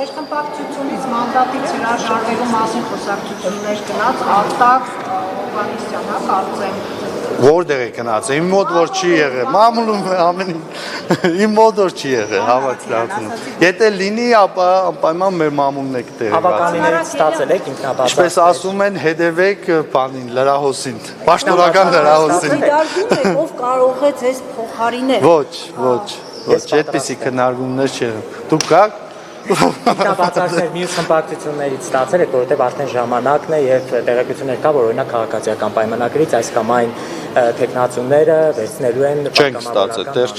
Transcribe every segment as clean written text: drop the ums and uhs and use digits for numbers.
Սերկմպակցությունից մանդատից հրաժարվելու մասին խոսակցություններ գնաց Արտակ Հովհաննիսյանը կարծեմ Որտեղ է գնաց, իմ մոտ որ չի եղել, մամուլում ամեն իմ մոտ որ չի եղել, հավատացնում։ Եթե լինի, ապա անպայման մեր մամուլն է տեղեկացնում։ Ստացել եք ինքնաբացարձակ։ Ինչպես ասում են, հետևեք բանին, լրահոսին, պաշտոնական լրահոսին։ Դիտարկում եք, ով կարող է ձեզ փոխարինել։ Ոչ, այդպիսի քննարկումներ չեն։ Դուք գաք Ինքնաբացարձակներ մյուս խմբակցություններից ստացել եք, որովհետև արդեն ժամանակն է եւ տեղեկություններ կա, որ օրինակ քաղաքացիական պայմանագրից այս կամ այն տեխնացուները վերցնելու են չենք ստացել, դեռ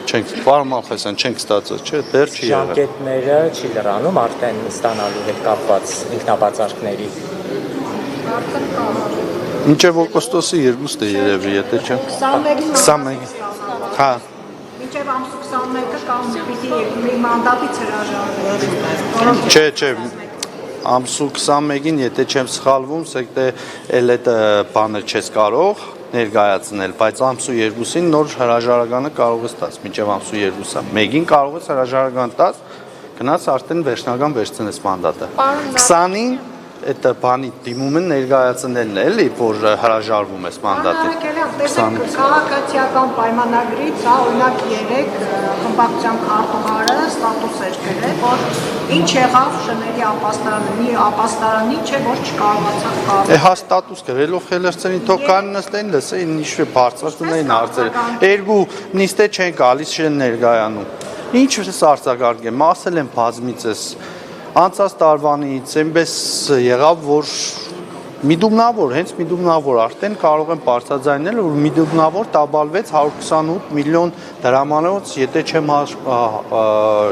չենք, պարոն Մալխասյան, չենք ստացել, չէ, դեռ չի եղել։ Ժամկետները չի լրանում արդեն ստանալու հետ կապված ինքնաբացարկների։ Մինչև օգոստոսի 2-ը երևի, եթե չէ։ 21։ Հա։ Մինչև ամսու 21-ը կամ պիտի մի մանդատից հրաժարվի։ Չէ, ամսու 21-ին, եթե չեմ սխալվում, սեք էլ այդ բանը չես կարող ներկայացնել, բայց ամսու 2-ին նոր հրաժարականը կարող ես տաս, մինչև ամսու 2-ը։ Մեկին կարող ես հրաժարական տաս, գնաց արդեն վերջնական վերցնես մանդատը։ 20-ին այդ բանի դիմումը ներկայացնելն է, էլի, որ հրաժարվում ես մանդատից։ Քաղաքացիական պայմանագրից, օրինակ 3 խմբակցության քարտուղարը ստատուս էր գրել, որ ինչ եղավ շների ապաստարանի, չէ, որ չկարողացավ կառուցել։ Հա ստատուս գրելով խելերցերին թող կան նստեն, լսեին, ինչ բարձրացնում էին հարցերը։ Երկու նիստե չեն գալիս, չեն ներկայանում։ Ինչ ես արձագանք եմ, ասել եմ բազմիցս Անցած տարվանից այնպես եղավ, որ միդումնավոր, հենց միդումնավոր արդեն կարող եմ բարձրաձայնել, որ միդումնավոր տաբալվեց 128 միլիոն դրամանոց, եթե չեմ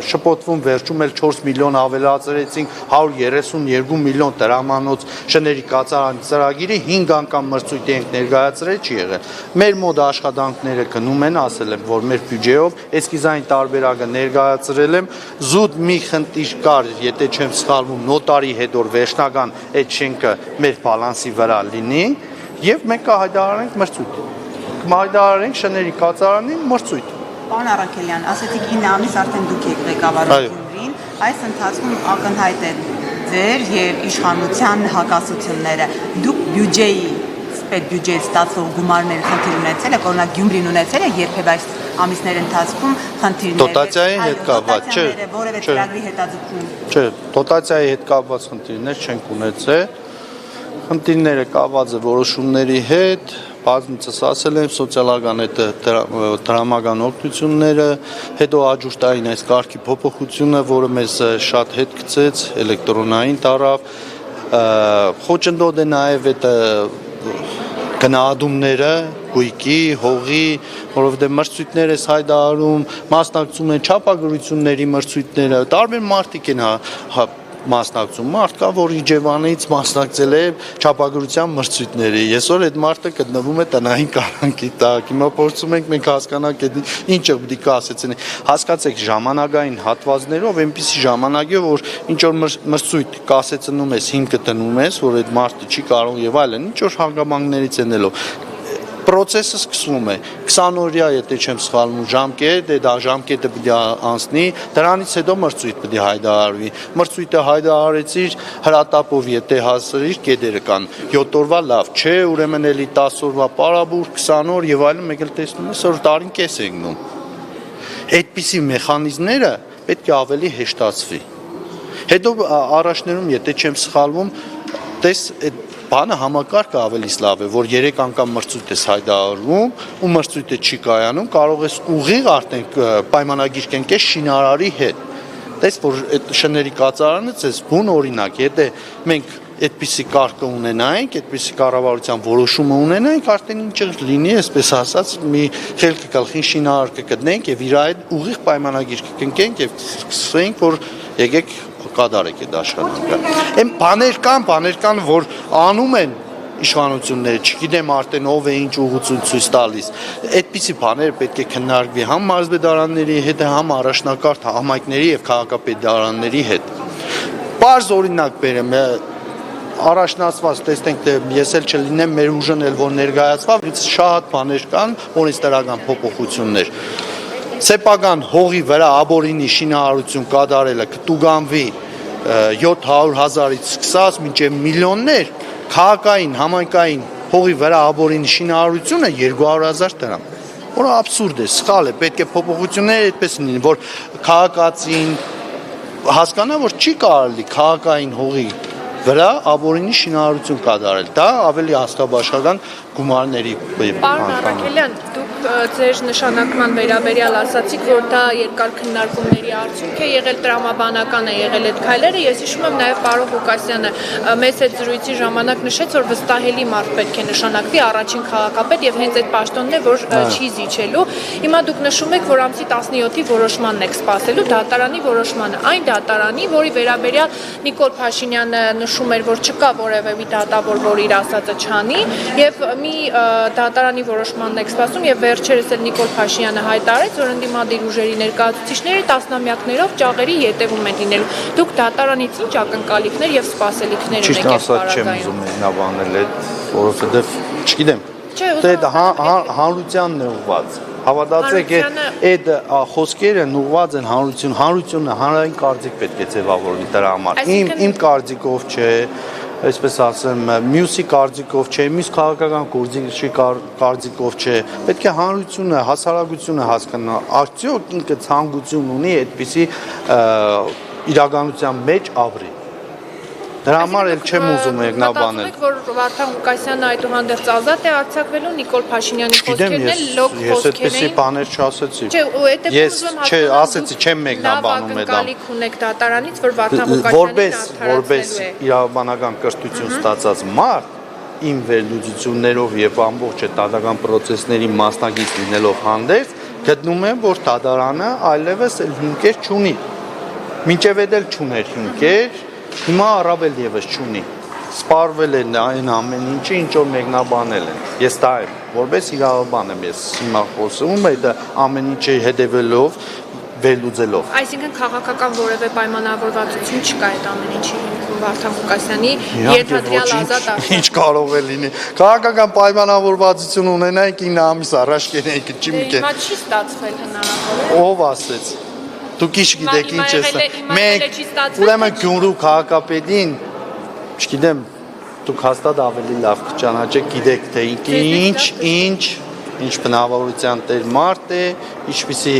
շփոթվում, վերջում էլ 4 միլիոն ավելացրեցինք 132 միլիոն դրամանոց շների կացարանի ծրագիրը 5 անգամ մրցույթ ենք ներկայացրել, չի եղել։ Մեր մոտ աշխատանքները գնում են, ասել եմ, որ մեր բյուջեով էսկիզային տարբերակը ներկայացրել եմ, զուտ մի խնդիր կար, եթե չեմ սխալվում, նոտարի հետ որ վերջնական այդ շենքը մեր բալանսի վրա լինի եւ մենք կհայտարարենք մրցույթ։ Կհայտարարենք շների կացարանին մրցույթ։ Պարոն Առաքելյան, ասացիք 9 ամիս արդեն դուք եք ղեկավարում Գյումրին, այս ընթացքում ակնհայտ է ձեր եւ իշխանության հակասությունները։ Դուք բյուջեի, պետբյուջեի ստացող գումարներ խնդիր ունեցել եք, օրինակ Գյումրին ունեցել է երբևէ այս ամիսների ընթացքում խնդիրներ։ Դոտացիայի հետ կապված, չէ։ Որևէ ծրագրի հետաձգում։ Չէ, դոտացիայի հետ կապված խնդիրներ չենք ունեցել։ Խնդիրները կապված է որոշումների հետ, բազմիցս ասել եմ, սոցիալական այդ դրամական օգնությունները, հետո աջուշտային այս կարգի փոփոխությունը, որը մեզ շատ հետ գցեց, էլեկտրոնային տարավ, խոչընդոտ է նաև այդ գնահատումները, գույքի, հողի, որովհետև մրցույթներ ես հայտարարում, մասնակցում են չափագրությունների մրցույթները, տարբեր մարդիկ են մասնակցում, մարդ կա, որ Իջևանից մասնակցել է չափագրության մրցույթների, այսօր այդ մարդը գտնվում է տնային կառանքի տակ, հիմա փորձում ենք մենք հասկանանք ինչը պետք է ասեցին, հասկացեք ժամանակային հատվածներով այնպիսի ժամանակով, որ ինչ որ մրցույթ կասեցնում ես, հիմքը դնում ես, որ այդ մարդը չի կարող եւ այլն, ինչ որ հանգամանքներից ելնելով Պրոցեսը սկսվում է 20 օրյա, եթե չեմ սխալվում, ժամկետ, դա ժամկետը պետք է անցնի, դրանից հետո մրցույթ պետք է հայտարարվի։ Մրցույթը հայտարարեցիր հրատապով, եթե հասրիր, կետերը կան։ 7 օրվա լավ, չէ, ուրեմն էլի 10 օրվա պարաբուր, 20 օր եւ այլն, մեկ էլ տեսնում ես, որ տարին կես է գնում։ Այդպիսի մեխանիզմները պետք է ավելի հեշտացվի։ Հետո առաջներում, եթե չեմ սխալվում, տես այդ բանը համակարգը ավելի լավ է, որ 3 անգամ մրցույթ ես հայտարարում ու մրցույթը չի կայանում, կարող ես ուղիղ արդեն պայմանագիր կնքես շինարարի հետ։ Տես որ այդ շների կացարանը ցես բուն օրինակ, եթե մենք այդպիսի կարգը ունենայինք, այդպիսի կառավարության որոշումը ունենայինք, արդեն ինչ լինի, այսպես ասած, մի խելքի գլխին շինարար կգտնենք եւ իր այդ ուղիղ պայմանագիր կնքենք եւ սկսենք, որ եկեք կատարեք այդ աշխատանքը։ Այն բաներ կան, որ անում են իշխանությունները, չգիտեմ արդեն ով է ինչ ուղղություն ցույց տալիս։ Այդպիսի բաներ պետք է քննարկվի համ մարզպետարանների հետ, համ առաջնակարգ համայնքների եւ քաղաքապետարանների հետ։ Պարզ օրինակ բերեմ, առաջնացված տեսնենք, ես էլ չլինեմ, մեր ուժն էլ որ ներկայացվավ, շատ բաներ կան, օրենսդրական փոփոխություններ։ սեփական հողի վրա աբորինի շինարարություն կատարելը կտուգանվի 700,000-ից սկսած մինչև միլիոններ, քաղաքային, համայնքային հողի վրա աբորինի շինարարությունը 200,000 դրամ, որը աբսուրդ է, սխալ է, պետք է փոփոխություններ այդպես լինեն, որ քաղաքացին հասկանա, որ չի կարելի քաղաքային հողի վրա աբորինի շինարարություն կատարել, դա ավելի աստաբաշխական գումարների Պարոն Առաքելյան, դուք ձեր նշանակման վերաբերյալ ասացիք, որ դա երկար քննարկումների արդյունք է եղել, տրամաբանական է եղել այդ քայլերը, ես հիշում եմ նաև պարոն Ղուկասյանը մեծ այդ զրույցի ժամանակ նշեց, որ վստահելի մարդ պետք է նշանակվի առաջին քաղաքապետ եւ հենց այդ պաշտոնն է, որ չի զիջելու։ Հիմա դուք նշում եք, որ ամսի 17-ի որոշմանն եք սպասելու, դատարանի որոշմանը, այն դատարանի, որի վերաբերյալ Նիկոլ Փաշինյանը նշում էր, որ չկա որևէ մի դատավոր, որ իր ասածը չանի, եւ մի դատարանի որոշմանն եք սպասում եւ վերջերս էլ Նիկոլ Փաշինյանը հայտարարեց, որ ընդդիմադիր ուժերի ներկայացուցիչները տասնամյակներով ճաղերի ետևում են լինելու։ Դուք դատարանից ինչ ակնկալիքներ եւ սպասելիքներ ունեք այս պարագայում։ Չեմ ուզում մեկնաբանել այդ, որովհետեւ չգիտեմ։ Դա հանրությանն է ուղղված։ Հավատացեք, այդ խոսքերը ուղղված են հանրությունը հանրային կարծիք պետք է ձևավորվի դրա համար։ Իմ կարծիքով չէ, այսպես ասեմ, մյուսի կարծիքով չէ, մյուս քաղաքական գործիչի կարծիքով չէ, պետք է հանրությունը, հասարակությունը հասկանա, արդյոք ինքը ցանկություն ունի այդպիսի իրականության մեջ ապրի։ Դրա համար էլ չեմ ուզում մեկնաբանել։ Մտածում եք, որ Վարդան Ղուկասյանը այդուհանդերձ ազատ է արձակվելու, Նիկոլ Փաշինյանի խոսքերն էլ լոկ խոսքեր էին։ Ես այդպիսի բաներ չասեցի։ Չէ, ու այդ Ես ասեցի, չեմ մեկնաբանում այդ։ Ակնկալիք ունեք դատարանից, որ Վարդան Ղուկասյանին որպես իրավաբանական կրթություն ստացած մարդ, իմ վերլուծություններով եւ ամբողջ դատական process-ների մասնակից լինելով հանդերձ, գտնում եմ, որ դատարանը այլևս հիմքեր չունի։ Մինչև էլ չուներ հիմքեր, հիմա առավել եւս չունի։ Սպառվել են այն ամեն ինչը, ինչ որ մեկնաբանել են։ Ես դա եմ, որպես իրավաբան եմ ես հիմա խոսում, այդ ամեն ինչի հետևելով, վերլուծելով։ Այսինքն քաղաքական որևէ պայմանավորվածություն չկա այդ ամեն ինչի հիմքում Վարդան Ղուկասյանի ենթադրյալ ազատ արձակում։ Ինչ կարող է լինի։ Քաղաքական պայմանավորվածություն ունենայինք 9 ամիս առաջ կենեինք, չի մի կեն։ Հիմա չի ստացվել հնարավոր։ Ով ասեց։ Դուք ինչ գիտեք ինչ ես։ Մենք ուրեմն Գյումրու քաղաքապետին, չգիտեմ, դուք հաստատ ավելի լավ կճանաչեք, գիտեք թե ինչ բնավորության տեր մարդ է, ինչպիսի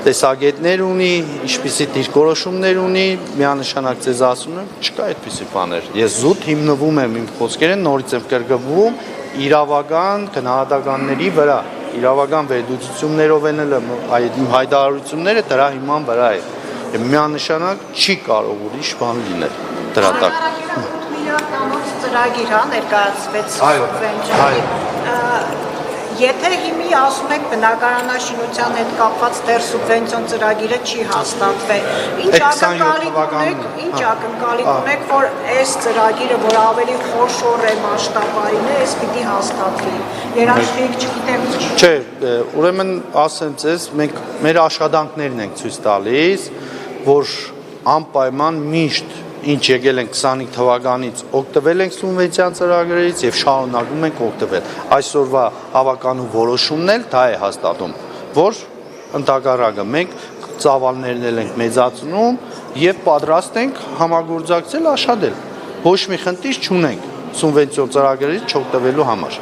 տեսակետներ ունի, ինչպիսի դիրքորոշումներ ունի, միանշանակ ձեզ ասում եմ, չկա այդպիսի բաներ։ Ես զուտ հիմնվում եմ իմ խոսքերին, նորից եմ կրկնվում իրավական գնահատականների վրա, իրավական վերլուծություններով են այդ իմ հայտարարությունները դրա հիման վրա է։ Միանշանակ չի կարող ուրիշ բան լինել դրա տակ։ 8 միլիարդ տանոց ծրագիր հա ներկայացվեց սուբվենցիոնի։ Եթե հիմի ասում եք բնակարանաշինության հետ կապված դեռ սուբվենցիոն ծրագիրը չի հաստատվել, ինչ ակնկալիք ունեք, որ այս ծրագիրը, որ ավելի խոշոր է, մասշտաբային է, այս պիտի հաստատվի։ Երաշխիք չգիտեմ ինչ։ Չէ, ուրեմն ասեմ ձեզ, մենք մեր աշխատանքներն ենք ցույց տալիս, որ անպայման միշտ ինչ եկել ենք 25 թվականից օգտվել ենք սուբվենցիան ծրագրերից եւ շարունակում ենք օգտվել։ Այսօրվա հավականու որոշումն էլ դա է հաստատում, որ ընդհակառակը մենք ծավալներն էլ ենք մեծացնում եւ պատրաստ ենք համագործակցել աշխատել։ Ոչ մի խնդիր չունենք սուբվենցիոն ծրագրերից չօգտվելու համար։